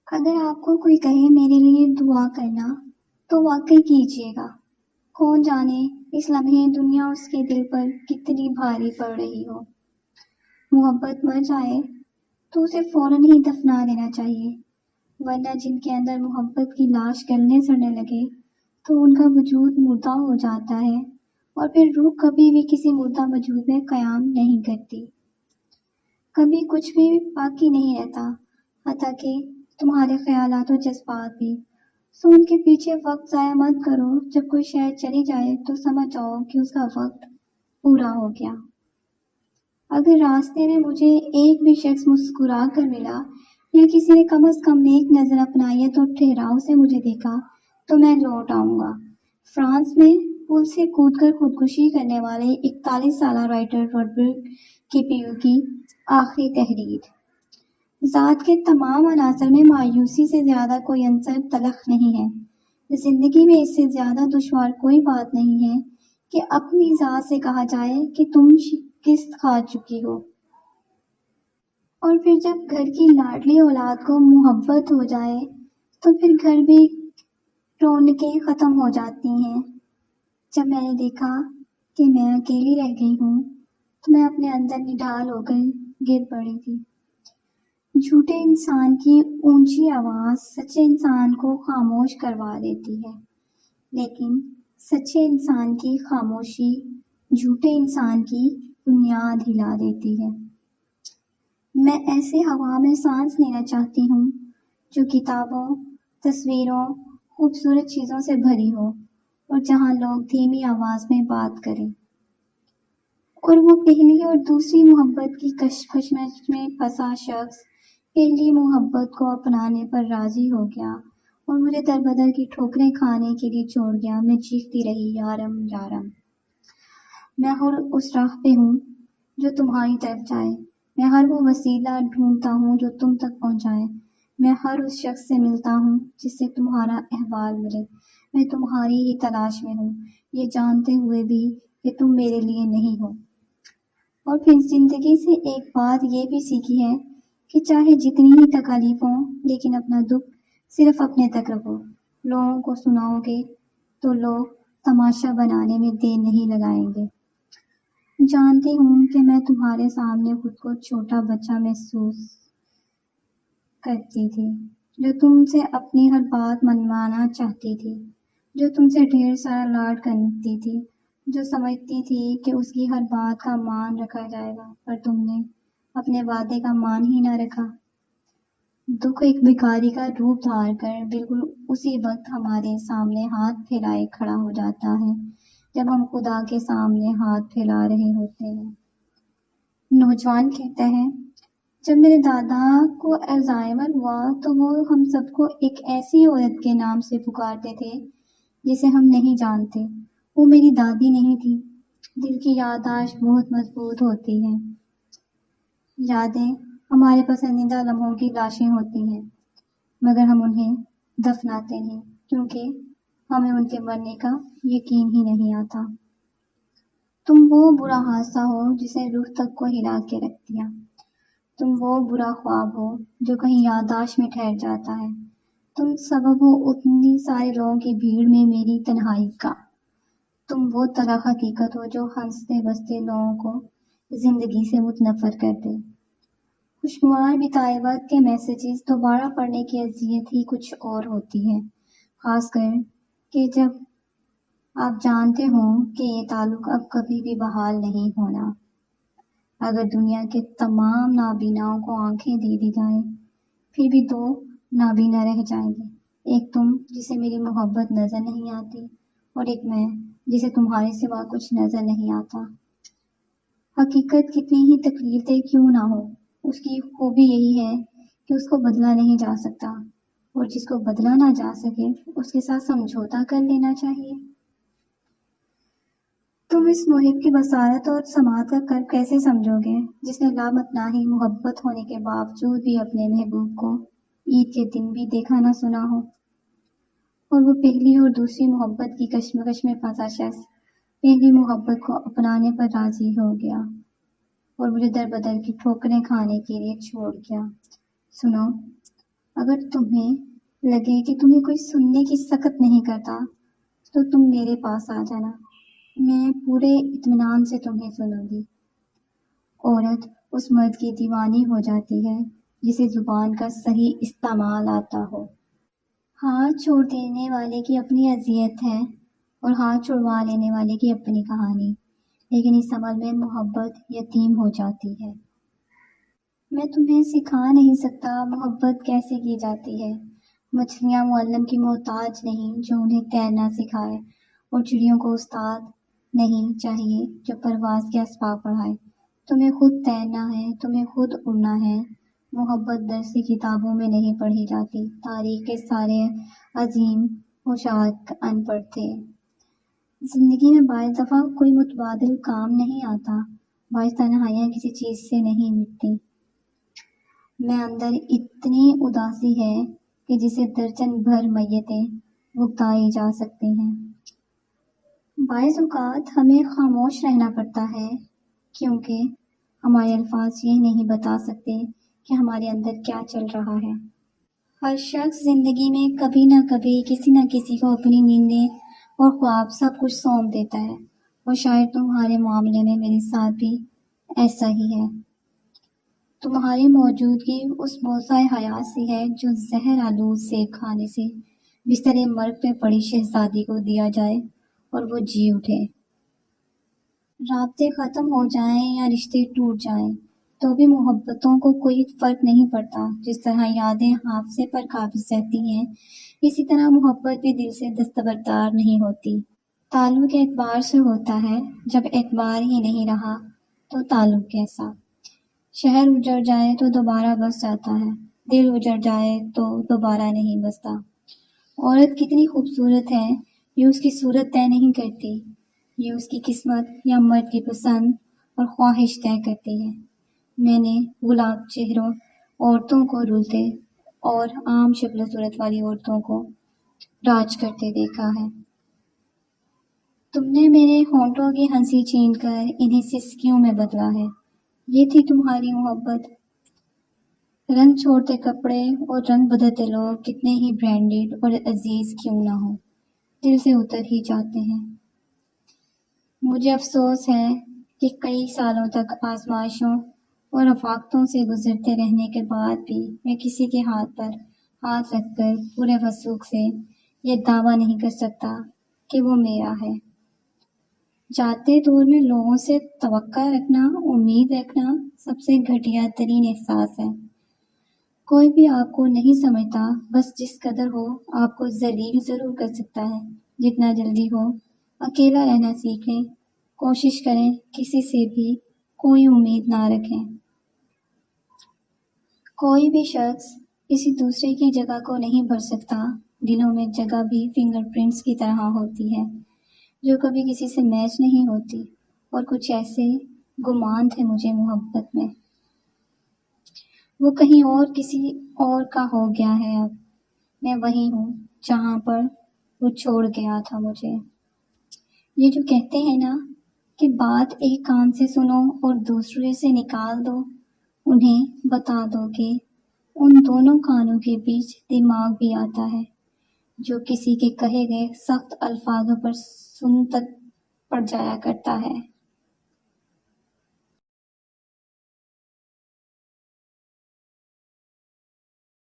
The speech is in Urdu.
اگر آپ کو کوئی کہے میرے لیے دعا کرنا تو واقعی کیجیے گا۔ کون جانے اس لمحے دنیا اس کے دل پر کتنی بھاری پڑ رہی ہو۔ محبت مر جائے تو اسے فوراً ہی دفنا دینا چاہیے، ورنہ جن کے اندر محبت کی لاش گلنے سڑنے لگے تو ان کا وجود مردہ ہو جاتا ہے، اور پھر روح کبھی بھی کسی مردہ وجود میں قیام نہیں کرتی، کبھی کچھ بھی باقی نہیں رہتا، حتیٰ کہ تمہارے خیالات و جذبات بھی۔ سو ان کے پیچھے وقت ضائع مت کرو۔ جب کوئی شے چلی جائے تو سمجھ جاؤ کہ اس کا وقت پورا ہو گیا۔ اگر راستے میں مجھے ایک بھی شخص مسکرا کر ملا یا کسی نے کم از کم نیک نظر اپنائی ہے تو ٹھہراؤ سے مجھے دیکھا تو میں لوٹ آؤں گا۔ فرانس میں پل سے کود کر خودکشی کرنے والے 41 سالہ رائٹر رابرٹ کیپیو کی آخری تحریر۔ ذات کے تمام عناصر میں مایوسی سے زیادہ کوئی عنصر تلخ نہیں ہے۔ زندگی میں اس سے زیادہ دشوار کوئی بات نہیں ہے کہ اپنی ذات سے کہا جائے کہ تم شکست کھا چکی ہو، اور پھر جب گھر کی لاڈلی اولاد کو محبت ہو جائے تو پھر گھر بھی رونقیں ختم ہو جاتی ہیں۔ جب میں نے دیکھا کہ میں اکیلی رہ گئی ہوں تو میں اپنے اندر نڈال ہو کر گر پڑی تھی۔ جھوٹے انسان کی اونچی آواز سچے انسان کو خاموش کروا دیتی ہے، لیکن سچے انسان کی خاموشی جھوٹے انسان کی بنیاد ہلا دیتی ہے۔ میں ایسے ہوا میں سانس لینا چاہتی ہوں جو کتابوں، تصویروں، خوبصورت چیزوں سے بھری ہو، اور جہاں لوگ دھیمی آواز میں بات کریں۔ اور وہ پہلی اور دوسری محبت کی کشمکش میں پھنسا شخص پہلی محبت کو اپنانے پر راضی ہو گیا اور مجھے در بدر کی ٹھوکریں کھانے کے لیے چھوڑ گیا۔ میں چیختی رہی، یارم یارم۔ میں ہر اس راہ پہ ہوں جو تمہاری طرف جائے، میں ہر وہ وسیلہ ڈھونڈتا ہوں جو تم تک پہنچائے، میں ہر اس شخص سے ملتا ہوں جس سے تمہارا احوال ملے، میں تمہاری ہی تلاش میں ہوں، یہ جانتے ہوئے بھی کہ تم میرے لیے نہیں ہو۔ اور پھر زندگی سے ایک بات یہ بھی سیکھی ہے کہ چاہے جتنی ہی تکالیف ہوں لیکن اپنا دکھ صرف اپنے تک رکھو۔ لوگوں کو سناؤ گے تو لوگ تماشا بنانے میں دیر نہیں لگائیں گے۔ جانتی ہوں کہ میں تمہارے سامنے خود کو چھوٹا بچہ محسوس کرتی تھی، جو تم سے اپنی ہر بات منوانا چاہتی تھی، جو تم سے ڈھیر سارا لاڈ کرتی تھی، جو سمجھتی تھی کہ اس کی ہر بات کا مان رکھا جائے گا، پر تم نے اپنے وعدے کا مان ہی نہ رکھا۔ دکھ ایک بھکاری کا روپ دھار کر بالکل اسی وقت ہمارے سامنے ہاتھ پھیلائے کھڑا ہو جاتا ہے جب ہم خدا کے سامنے ہاتھ پھیلا رہے ہوتے ہیں۔ نوجوان کہتا ہے، جب میرے دادا کو الزائمر ہوا تو وہ ہم سب کو ایک ایسی عورت کے نام سے پکارتے تھے جسے ہم نہیں جانتے۔ وہ میری دادی نہیں تھی۔ دل کی یادداشت بہت مضبوط ہوتی ہے۔ یادیں ہمارے پسندیدہ لمحوں کی لاشیں ہوتی ہیں، مگر ہم انہیں دفناتے ہیں کیونکہ ہمیں ان کے مرنے کا یقین ہی نہیں آتا۔ تم وہ برا حادثہ ہو جسے روح تک کو ہلا کے رکھ دیا۔ تم وہ برا خواب ہو جو کہیں یادداشت میں ٹھہر جاتا ہے۔ تم سبب ہو اتنی سارے لوگوں کی بھیڑ میں میری تنہائی کا۔ تم وہ تلخ حقیقت ہو جو ہنستے بستے لوگوں کو زندگی سے متنفر کر دے۔ خوشگوار بتائے وقت کے میسیجز دوبارہ پڑھنے کی اذیت ہی کچھ اور ہوتی ہے، خاص کر کہ جب آپ جانتے ہوں کہ یہ تعلق اب کبھی بھی بحال نہیں ہونا۔ اگر دنیا کے تمام نابیناؤں کو آنکھیں دے دی جائیں، پھر بھی دو نابینا رہ جائیں گے، ایک تم جسے میری محبت نظر نہیں آتی، اور ایک میں جسے تمہارے سوا کچھ نظر نہیں آتا۔ حقیقت کتنی ہی تکلیف دہ کیوں نہ ہو، اس کی خوبی یہی ہے کہ اس کو بدلا نہیں جا سکتا، اور جس کو بدلا نہ جا سکے اس کے ساتھ سمجھوتا کر لینا چاہیے۔ تم اس محب کی بصارت اور سماعت کا قدر کیسے سمجھو گے جس نے لامتناہی محبت ہونے کے باوجود بھی اپنے محبوب کو عید کے دن بھی دیکھا نہ سنا ہو؟ اور وہ پہلی اور دوسری محبت کی کشمکش میں پھنسا شخص پہلی محبت کو اپنانے پر راضی ہو گیا اور مجھے در بدر کی ٹھوکریں کھانے کے لیے چھوڑ گیا۔ سنو، اگر تمہیں لگے کہ تمہیں کوئی سننے کی سخت نہیں کرتا تو تم میرے پاس آ جانا، میں پورے اطمینان سے تمہیں سنوں گی۔ عورت اس مرد کی دیوانی ہو جاتی ہے جسے زبان کا صحیح استعمال آتا ہو۔ ہاتھ چھوڑ دینے والے کی اپنی اذیت ہے اور ہاتھ چھڑوا لینے والے کی اپنی کہانی، لیکن اس عمل میں محبت یتیم ہو جاتی ہے۔ میں تمہیں سکھا نہیں سکتا محبت کیسے کی جاتی ہے۔ مچھلیاں معلم کی محتاج نہیں جو انہیں تیرنا سکھائے، اور چڑیوں کو استاد نہیں چاہیے جو پرواز کے اسباب پڑھائے۔ تمہیں خود تیرنا ہے، تمہیں خود اڑنا ہے۔ محبت درسی کتابوں میں نہیں پڑھی جاتی۔ تاریخ کے سارے عظیم ہوشیار ان پڑھ تھے۔ زندگی میں بعض دفعہ کوئی متبادل کام نہیں آتا، بعض تنہائیاں کسی چیز سے نہیں مٹتی۔ میں اندر اتنی اداسی ہے کہ جسے درجن بھر میتیں بھگتائی جا سکتی ہیں۔ بعض اوقات ہمیں خاموش رہنا پڑتا ہے کیونکہ ہمارے الفاظ یہ نہیں بتا سکتے کہ ہمارے اندر کیا چل رہا ہے۔ ہر شخص زندگی میں کبھی نہ کبھی کسی نہ کسی کو اپنی نیندیں اور خواب سب کچھ سونپ دیتا ہے، اور شاید تمہارے معاملے میں میرے ساتھ بھی ایسا ہی ہے۔ تمہاری موجودگی اس موسیٰ حیات سی ہے جو زہر آلود سیب کھانے سے بستر مرگ پہ پڑی شہزادی کو دیا جائے اور وہ جی اٹھے۔ رابطے ختم ہو جائیں یا رشتے ٹوٹ جائیں تو بھی محبتوں کو کوئی فرق نہیں پڑتا۔ جس طرح یادیں حافظے پر قابض رہتی ہیں، اسی طرح محبت بھی دل سے دستبردار نہیں ہوتی۔ تعلق اعتبار سے ہوتا ہے، جب اعتبار ہی نہیں رہا تو تعلق کیسا؟ شہر اجڑ جائے تو دوبارہ بس جاتا ہے، دل اجڑ جائے تو دوبارہ نہیں بستا۔ عورت کتنی خوبصورت ہے یہ اس کی صورت طے نہیں کرتی، یہ اس کی قسمت یا مرد کی پسند اور خواہش طے کرتی ہے۔ میں نے گلاب چہروں عورتوں کو رلتے اور عام شکل و صورت والی عورتوں کو راج کرتے دیکھا ہے۔ تم نے میرے ہونٹوں کی ہنسی چھین کر انہیں سسکیوں میں بدلا ہے، یہ تھی تمہاری محبت۔ رنگ چھوڑتے کپڑے اور رنگ بدلتے لوگ کتنے ہی برانڈڈ اور عزیز کیوں نہ ہوں، دل سے اتر ہی جاتے ہیں۔ مجھے افسوس ہے کہ کئی سالوں تک آزمائشوں اور رفاقتوں سے گزرتے رہنے کے بعد بھی میں کسی کے ہاتھ پر ہاتھ رکھ کر پورے وثوق سے یہ دعویٰ نہیں کر سکتا کہ وہ میرا ہے۔ جاتے دور میں لوگوں سے توقع رکھنا، امید رکھنا سب سے گھٹیا ترین احساس ہے۔ کوئی بھی آپ کو نہیں سمجھتا، بس جس قدر ہو آپ کو ذلیل ضرور کر سکتا ہے۔ جتنا جلدی ہو اکیلا رہنا سیکھ لیں، کوشش کریں کسی سے بھی کوئی امید نہ رکھیں۔ کوئی بھی شخص کسی دوسرے کی جگہ کو نہیں بھر سکتا، دلوں میں جگہ بھی فنگر پرنٹس کی طرح ہوتی ہے جو کبھی کسی سے میچ نہیں ہوتی، اور کچھ ایسے گمان تھے مجھے محبت میں، وہ کہیں اور کسی اور کا ہو گیا ہے۔ اب میں وہیں ہوں جہاں پر وہ چھوڑ گیا تھا مجھے۔ یہ جو کہتے ہیں نا کہ بات ایک کان سے سنو اور دوسرے سے نکال دو، انہیں بتا دو کہ ان دونوں کانوں کے بیچ دماغ بھی آتا ہے جو کسی کے کہے گئے سخت الفاظوں پر سن تک پڑ جایا کرتا ہے۔